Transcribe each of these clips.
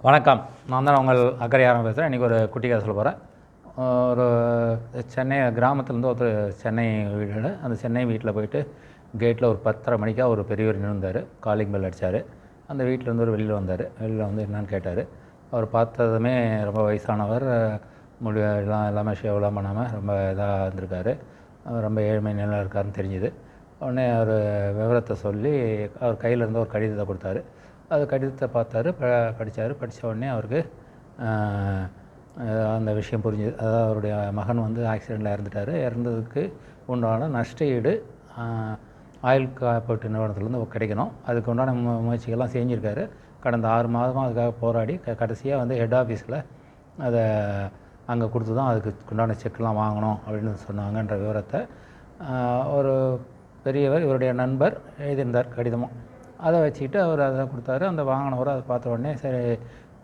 வணக்கம். நான் தான் உங்கள் அக்கறையாரம் பேசுகிறேன். இன்றைக்கி ஒரு குட்டி கதை சொல்ல போகிறேன். ஒரு சென்னை கிராமத்துலேருந்து ஒருத்தர் சென்னை வீடு. அந்த சென்னை வீட்டில் போயிட்டு கேட்டில் ஒரு 10:30 மணிக்கா ஒரு பெரியவர் நின்றுந்தார். காலிங் பெல் அடித்தார். அந்த வீட்டிலேருந்து ஒரு வெளியில் வந்தார். வெளியில் வந்து என்னன்னு கேட்டார். அவர் பார்த்ததுமே ரொம்ப வயசானவர், எல்லாமே ஷேவ்லாம் பண்ணாமல் ரொம்ப இதாக இருந்திருக்காரு. ரொம்ப ஏழ்மை நிலையில் இருக்காருன்னு தெரிஞ்சுது. உடனே அவர் விவரத்தை சொல்லி அவர் கையில் இருந்த ஒரு கடிதத்தை கொடுத்தாரு. அது கடிதத்தை பார்த்தாரு, படித்தார். படித்த உடனே அவருக்கு அந்த விஷயம் புரிஞ்சுது. அதாவது அவருடைய மகன் வந்து ஆக்சிடெண்ட்டில் இறந்துட்டார். இறந்ததுக்கு உண்டான நஷ்ட ஈடு ஆயுள் காப்பீட்டு நிறுவனத்துலேருந்து கிடைக்கணும். அதுக்கு உண்டான முயற்சிகள்லாம் செஞ்சுருக்காரு. கடந்த 6 மாதமாக அதுக்காக போராடி கடைசியாக வந்து ஹெட் ஆஃபீஸில் அதை அங்கே கொடுத்து தான் அதுக்கு உண்டான செக்லாம் வாங்கணும் அப்படின்னு சொன்னாங்கன்ற விவரத்தை ஒரு பெரியவர், இவருடைய நண்பர் எழுதியிருந்தார் கடிதமும். அதை வச்சுக்கிட்டு அவர் அதை கொடுத்தாரு. அந்த வாங்கினவர் அதை பார்த்த உடனே சரி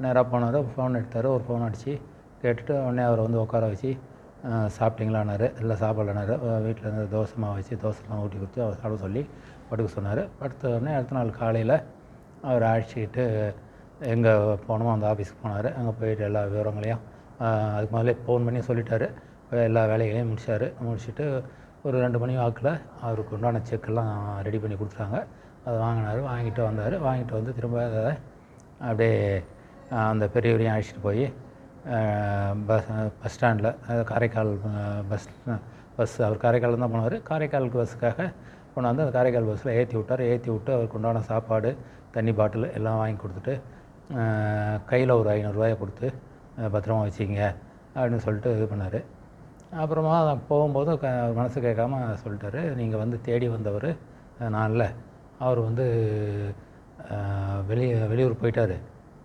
நேராக போனார். ஃபோன் எடுத்தார். ஒரு ஃபோன் அடித்து கேட்டுட்டு உடனே அவரை வந்து உட்கார வச்சு சாப்பிட்டீங்களான்னாரு. இல்லை சாப்பிட்லனாரு. வீட்டில் இருந்து தோசை மாவு வச்சு தோசைலாம் ஊட்டி கொடுத்து அவர் சாப்பிட சொல்லி படுக்க சொன்னார். படுத்த உடனே அடுத்த நாள் காலையில் அவர் அழைச்சிக்கிட்டு எங்கே போகணுமோ அந்த ஆஃபீஸுக்கு போனார். அங்கே போயிட்டு எல்லா விவரங்களையும் அதுக்கு முதல்ல ஃபோன் பண்ணி சொல்லிட்டார். எல்லா வேலைகளையும் முடிச்சுட்டு ஒரு 2 மணி வாக்கில் அவருக்கு உண்டான செக்கெல்லாம் ரெடி பண்ணி கொடுத்துட்டாங்க. அதை வாங்கினார். வாங்கிட்டு வந்தார். வாங்கிட்டு வந்து திரும்ப அதை அப்படியே அந்த பெரியவரையும் அழைச்சிட்டு போய் பஸ் ஸ்டாண்டில், காரைக்கால் பஸ் அவர் காரைக்கால் தான் போனார். காரைக்காலுக்கு பஸ்ஸுக்காக கொண்டாந்து அந்த காரைக்கால் பஸ்ஸில் ஏற்றி விட்டார். ஏற்றி விட்டு அவருக்கு உண்டான சாப்பாடு, தண்ணி பாட்டில் எல்லாம் வாங்கி கொடுத்துட்டு கையில் ஒரு 500 ரூபாயை கொடுத்து பத்திரமா வச்சுக்கிங்க அப்படின்னு சொல்லிட்டு இது பண்ணார். அப்புறமா போகும்போது மனசு கேட்காம சொல்லிட்டாரு, நீங்கள் வந்து தேடி வந்தவர் நான் இல்லை, அவர் வந்து வெளியூர் போயிட்டார்.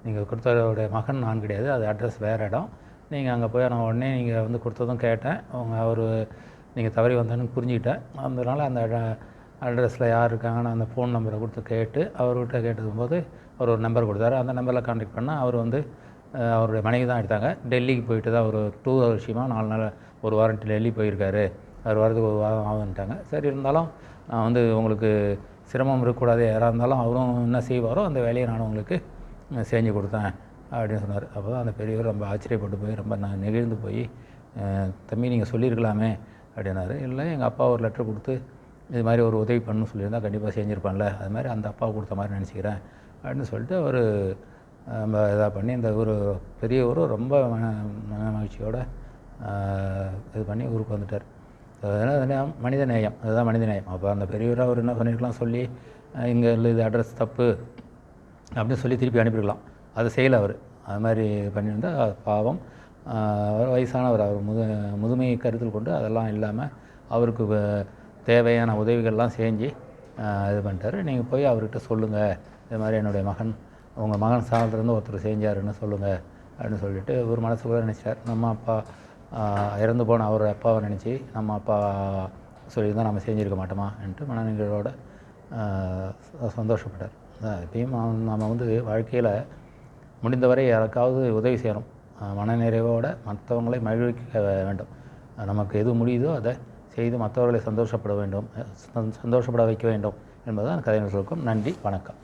நீங்கள் கொடுத்தவருடைய மகன் நான் கிடையாது. அது அட்ரஸ் வேறு இடம். நீங்கள் அங்கே போய் நான் உடனே நீங்கள் வந்து கொடுத்ததும் கேட்டேன். அவர் நீங்கள் தவறி வந்தேன்னு புரிஞ்சுக்கிட்டேன். அதனால் அந்த அட்ரஸில் யார் இருக்காங்கன்னு அந்த ஃபோன் நம்பரை கொடுத்து கேட்டு அவர்கிட்ட கேட்டதும்போது அவர் ஒரு நம்பர் கொடுத்தாரு. அந்த நம்பரில் கான்டாக்ட் பண்ணால் அவர் வந்து அவருடைய மனைவி தான் எடுத்தாங்க. டெல்லிக்கு போயிட்டு தான் ஒரு டூர் விஷயமாக 4 நாள் ஒரு வாரம் டெல்லி போயிருக்காரு. அவர் வரதுக்கு ஒரு வாரம் ஆகுன்ட்டாங்க. சரி இருந்தாலும் நான் வந்து உங்களுக்கு சிரமம் இருக்கக்கூடாது, யாராக இருந்தாலும் அவரும் என்ன செய்வாரோ அந்த வேலையை நான் உங்களுக்கு செஞ்சு கொடுத்தேன் அப்படின்னு சொன்னார். அப்போ தான் அந்த பெரியவர் ரொம்ப ஆச்சரியப்பட்டு போய் ரொம்ப நெகிழ்ந்து போய், தம்பி நீங்கள் சொல்லியிருக்கலாமே அப்படின்னாரு. இல்லை, எங்கள் அப்பா ஒரு லெட்டர் கொடுத்து இது மாதிரி ஒரு உதவி பண்ணணும்னு சொல்லியிருந்தால் கண்டிப்பாக செஞ்சுருப்பான்ல, அது மாதிரி அந்த அப்பா கொடுத்த மாதிரி நினச்சிக்கிறேன் அப்படின்னு சொல்லிட்டு அவர் ரொம்ப இதாக பண்ணி இந்த ஒரு பெரியவரும் ரொம்ப மகிழ்ச்சியோடு இது பண்ணி ஊருக்கு வந்துட்டார். அதனால் மனித நேயம், அதுதான் மனித நேயம். அப்போ அந்த பெரியவரை அவர் என்ன பண்ணியிருக்கலாம், சொல்லி இங்கே இல்லை இது அட்ரஸ் தப்பு அப்படின்னு சொல்லி திருப்பி அனுப்பியிருக்கலாம். அதை செய்யலை அவர். அது மாதிரி பண்ணியிருந்தால் பாவம் வயசானவர். அவர் முதுமையை கருத்தில் கொண்டு அதெல்லாம் இல்லாமல் அவருக்கு தேவையான உதவிகள்லாம் செஞ்சு இது பண்ணிட்டார். நீங்கள் போய் அவர்கிட்ட சொல்லுங்கள், இது மாதிரி என்னுடைய மகன், உங்கள் மகன் சார்ந்திருந்து ஒருத்தர் செஞ்சாருன்னு சொல்லுங்கள் அப்படின்னு சொல்லிட்டு ஒரு மனசுக்குள்ளே நினச்சார். நம்ம அப்பா இறந்து போன அவர் அப்பாவை நினச்சி நம்ம அப்பா சொல்லியிருந்தால் நம்ம செஞ்சுருக்க மாட்டோமா என்று மனநிலையோட சந்தோஷப்பட்டார். இப்பயும் நம்ம வந்து வாழ்க்கையில் முடிந்தவரை யாருக்காவது உதவி செய்யணும். மனநிறைவோடு மற்றவங்களை மகிழ்விக்க வேண்டும். நமக்கு எது முடியுதோ அதை செய்து மற்றவர்களை சந்தோஷப்பட வைக்க வேண்டும் என்பதுதான் கதையின் சுருக்கம். நன்றி, வணக்கம்.